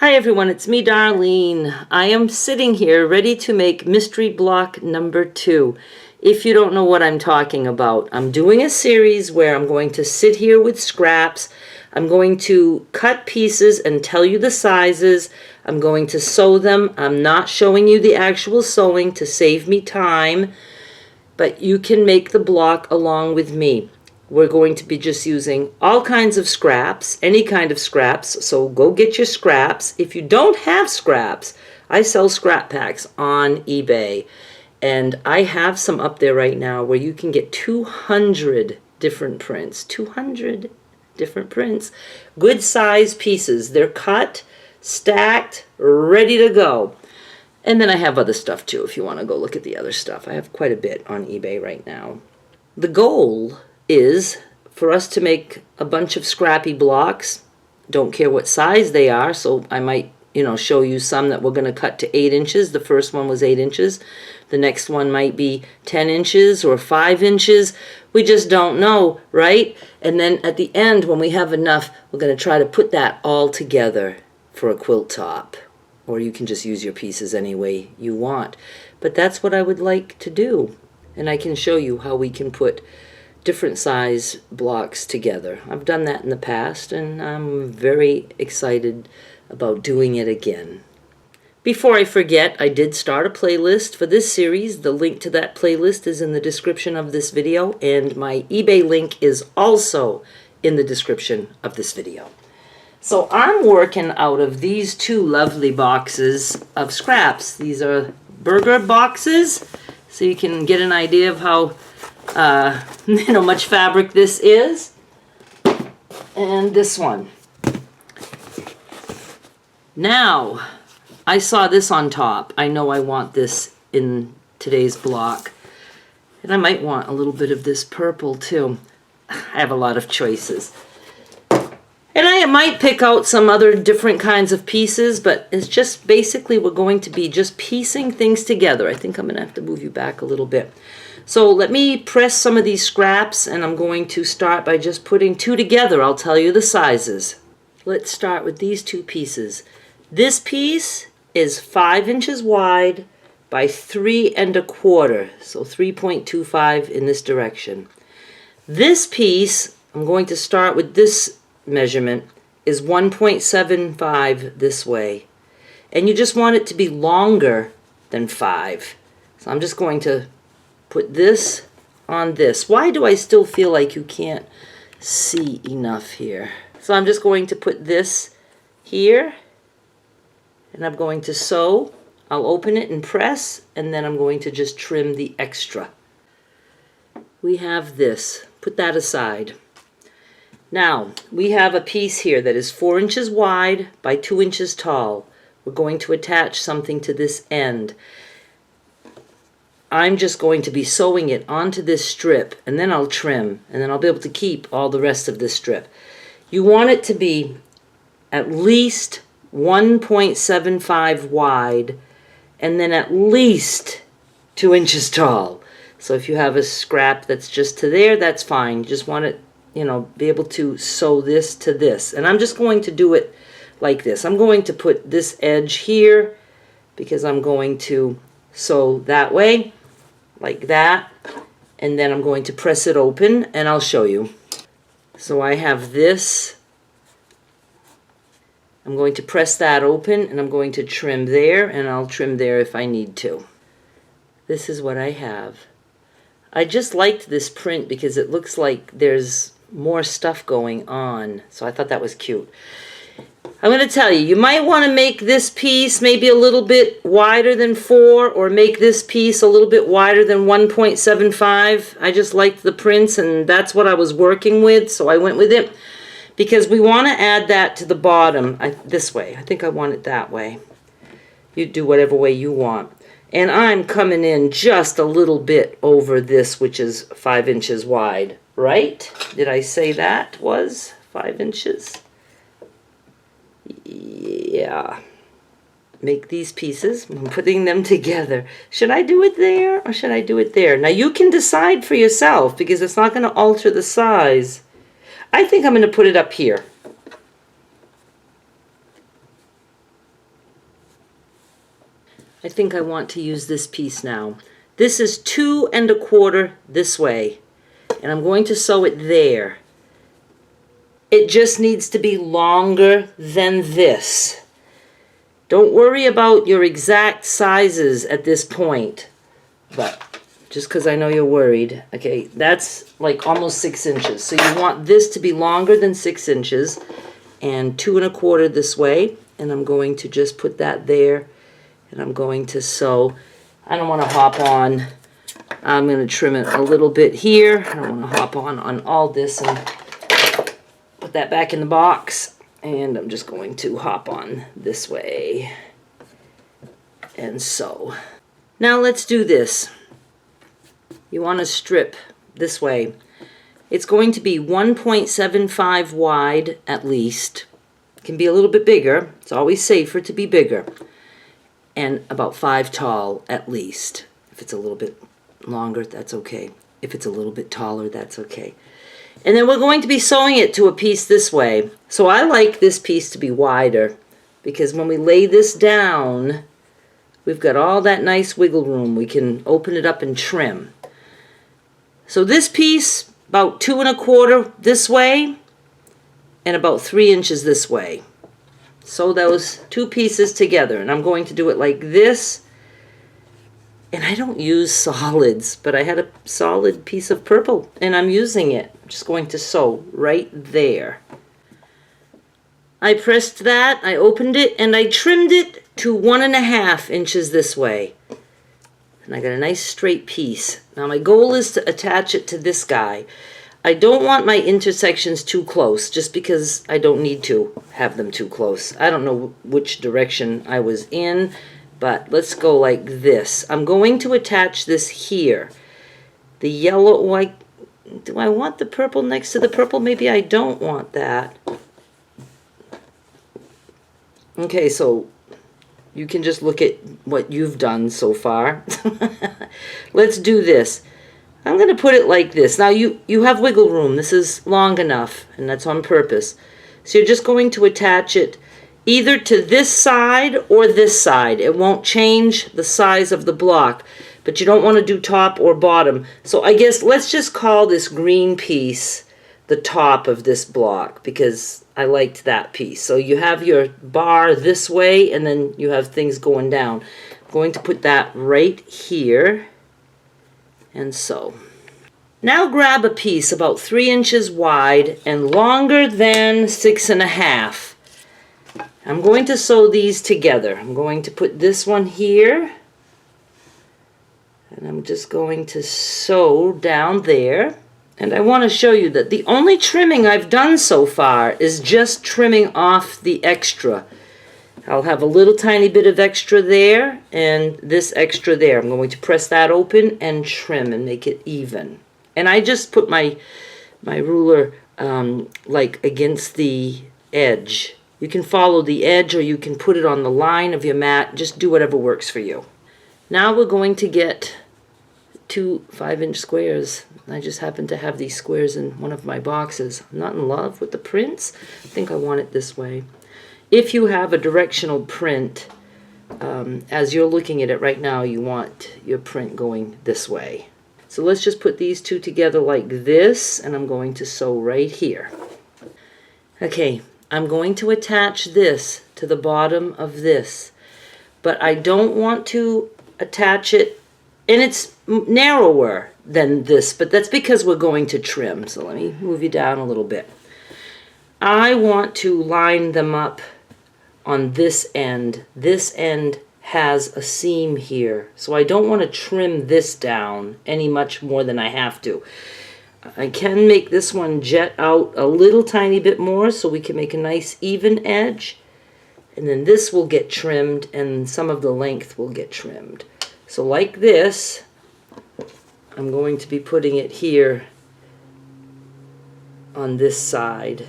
Hi everyone, it's me, Darlene. I am sitting here ready to make mystery block number 2. If you don't know what I'm talking about, I'm doing a series where I'm going to sit here with scraps. I'm going to cut pieces and tell you the sizes. I'm going to sew them. I'm not showing you the actual sewing to save me time, but you can make the block along with me. We're going to be just using all kinds of scraps, any kind of scraps, so go get your scraps. If you don't have scraps, I sell scrap packs on eBay, and I have some up there right now where you can get 200 different prints, 200 different prints, good size pieces. They're cut, stacked, ready to go. And then I have other stuff too if you want to go look at the other stuff. I have quite a bit on eBay right now. The goal is for us to make a bunch of scrappy blocks. Don't care what size they are, so I might, show you some that we're going to cut to 8 inches. The first one was 8 inches. The next one might be 10 inches or 5 inches. We just don't know, right? And then at the end, when we have enough, we're going to try to put that all together for a quilt top. Or you can just use your pieces any way you want. But that's what I would like to do. And I can show you how we can put different size blocks together. I've done that in the past, and I'm very excited about doing it again. Before I forget, I did start a playlist for this series. The link to that playlist is in the description of this video, and my eBay link is also in the description of this video. So I'm working out of these 2 lovely boxes of scraps. These are burger boxes, so you can get an idea of how much fabric this is. And this one. Now, I saw this on top. I know I want this in today's block. And I might want a little bit of this purple too. I have a lot of choices. And I might pick out some other different kinds of pieces, but it's just basically we're going to be just piecing things together. I think I'm going to have to move you back a little bit. So let me press some of these scraps, and I'm going to start by just putting 2 together. I'll tell you the sizes. Let's start with these 2 pieces. This piece is 5 inches wide by 3 1/4, so 3.25 in this direction. This piece, I'm going to start with this measurement, is 1.75 this way. And you just want it to be longer than 5. So I'm just going to put this on this. Why do I still feel like you can't see enough here? So I'm just going to put this here, and I'm going to sew. I'll open it and press, and then I'm going to just trim the extra. We have this. Put that aside. Now, we have a piece here that is 4 inches wide by 2 inches tall. We're going to attach something to this end. I'm just going to be sewing it onto this strip, and then I'll trim, and then I'll be able to keep all the rest of this strip. You want it to be at least 1.75 wide, and then at least 2 inches tall. So if you have a scrap that's just to there, that's fine. You just want it, be able to sew this to this. And I'm just going to do it like this. I'm going to put this edge here because I'm going to sew that way, like that, and then I'm going to press it open, and I'll show you. So I have this. I'm going to press that open, and I'm going to trim there, and I'll trim there if I need to. This is what I have. I just liked this print because it looks like there's more stuff going on, so I thought that was cute. I'm going to tell you, you might want to make this piece maybe a little bit wider than 4, or make this piece a little bit wider than 1.75. I just liked the prints, and that's what I was working with, so I went with it. Because we want to add that to the bottom this way. I think I want it that way. You do whatever way you want. And I'm coming in just a little bit over this, which is 5 inches wide, right? Did I say that was 5 inches? Yeah. Make these pieces. I'm putting them together. Should I do it there or should I do it there? Now you can decide for yourself because it's not going to alter the size. I think I'm going to put it up here. I think I want to use this piece now. This is 2 1/4 this way, and I'm going to sew it there. It just needs to be longer than this. Don't worry about your exact sizes at this point, but just because I know you're worried. Okay, that's like almost 6 inches. So you want this to be longer than 6 inches and 2 1/4 this way. And I'm going to just put that there, and I'm going to sew. I don't want to hop on. I'm going to trim it a little bit here. I don't want to hop on all this and put that back in the box. And I'm just going to hop on this way and sew. Now let's do this. You want to strip this way. It's going to be 1.75 wide at least. It can be a little bit bigger. It's always safer to be bigger. And about 5 tall at least. If it's a little bit longer, that's okay. If it's a little bit taller, that's okay. And then we're going to be sewing it to a piece this way. So I like this piece to be wider because when we lay this down, we've got all that nice wiggle room. We can open it up and trim. So this piece, about 2 1/4 this way and about 3 inches this way. Sew those 2 pieces together, and I'm going to do it like this. And I don't use solids, but I had a solid piece of purple, and I'm using it. I'm just going to sew right there. I pressed that, I opened it, and I trimmed it to 1.5 inches this way. And I got a nice straight piece. Now my goal is to attach it to this guy. I don't want my intersections too close, just because I don't need to have them too close. I don't know which direction I was in, but let's go like this. I'm going to attach this here. The yellow, do I want the purple next to the purple? Maybe I don't want that. Okay, so you can just look at what you've done so far. Let's do this. I'm going to put it like this. Now you have wiggle room. This is long enough, and that's on purpose. So you're just going to attach it either to this side or this side. It won't change the size of the block, but you don't want to do top or bottom. So I guess let's just call this green piece the top of this block because I liked that piece. So you have your bar this way, and then you have things going down. I'm going to put that right here. And so, now grab a piece about 3 inches wide and longer than 6.5. I'm going to sew these together. I'm going to put this one here, and I'm just going to sew down there. And I want to show you that the only trimming I've done so far is just trimming off the extra. I'll have a little tiny bit of extra there and this extra there. I'm going to press that open and trim and make it even. And I just put my ruler like against the edge. You can follow the edge or you can put it on the line of your mat. Just do whatever works for you. Now we're going to get 2 5-inch squares. I just happen to have these squares in one of my boxes. I'm not in love with the prints. I think I want it this way. If you have a directional print, as you're looking at it right now, you want your print going this way. So let's just put these two together like this, and I'm going to sew right here. Okay, I'm going to attach this to the bottom of this, but I don't want to attach it, and it's narrower than this, but that's because we're going to trim. So let me move you down a little bit. I want to line them up on this end. This end has a seam here, so I don't want to trim this down any much more than I have to. I can make this one jet out a little tiny bit more so we can make a nice even edge, and then this will get trimmed and some of the length will get trimmed. So like this, I'm going to be putting it here on this side,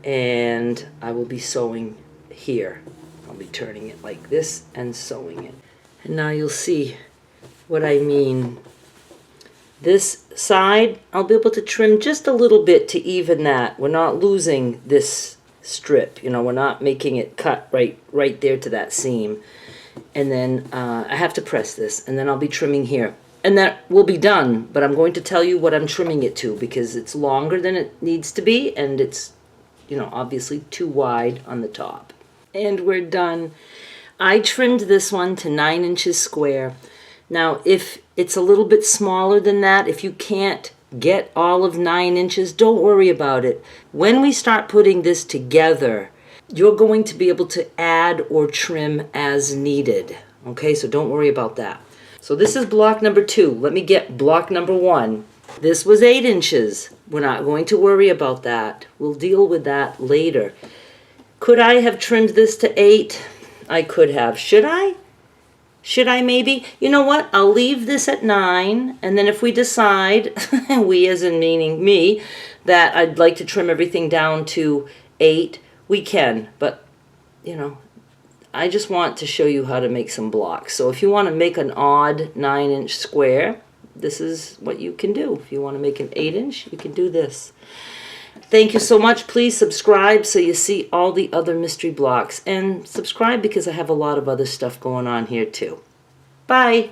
and I will be sewing here. I'll be turning it like this and sewing it. And now you'll see what I mean. This side, I'll be able to trim just a little bit to even that. We're not losing this strip, you know, we're not making it cut right there to that seam. And then I have to press this, and then I'll be trimming here. And that will be done, but I'm going to tell you what I'm trimming it to because it's longer than it needs to be, and it's, you know, obviously too wide on the top. And we're done. I trimmed this one to 9 inches square. Now, if it's a little bit smaller than that, if you can't get all of 9 inches, don't worry about it. When we start putting this together, you're going to be able to add or trim as needed. Okay, so don't worry about that. So this is block number 2. Let me get block number 1. This was 8 inches. We're not going to worry about that. We'll deal with that later. Could I have trimmed this to 8? I could have. Should I? Should I maybe? You know what? I'll leave this at 9, and then if we decide, we as in meaning me, that I'd like to trim everything down to 8, we can. But, you know, I just want to show you how to make some blocks. So if you want to make an odd 9-inch square, this is what you can do. If you want to make an 8-inch, you can do this. Thank you so much. Please subscribe so you see all the other mystery blocks. And subscribe because I have a lot of other stuff going on here too. Bye.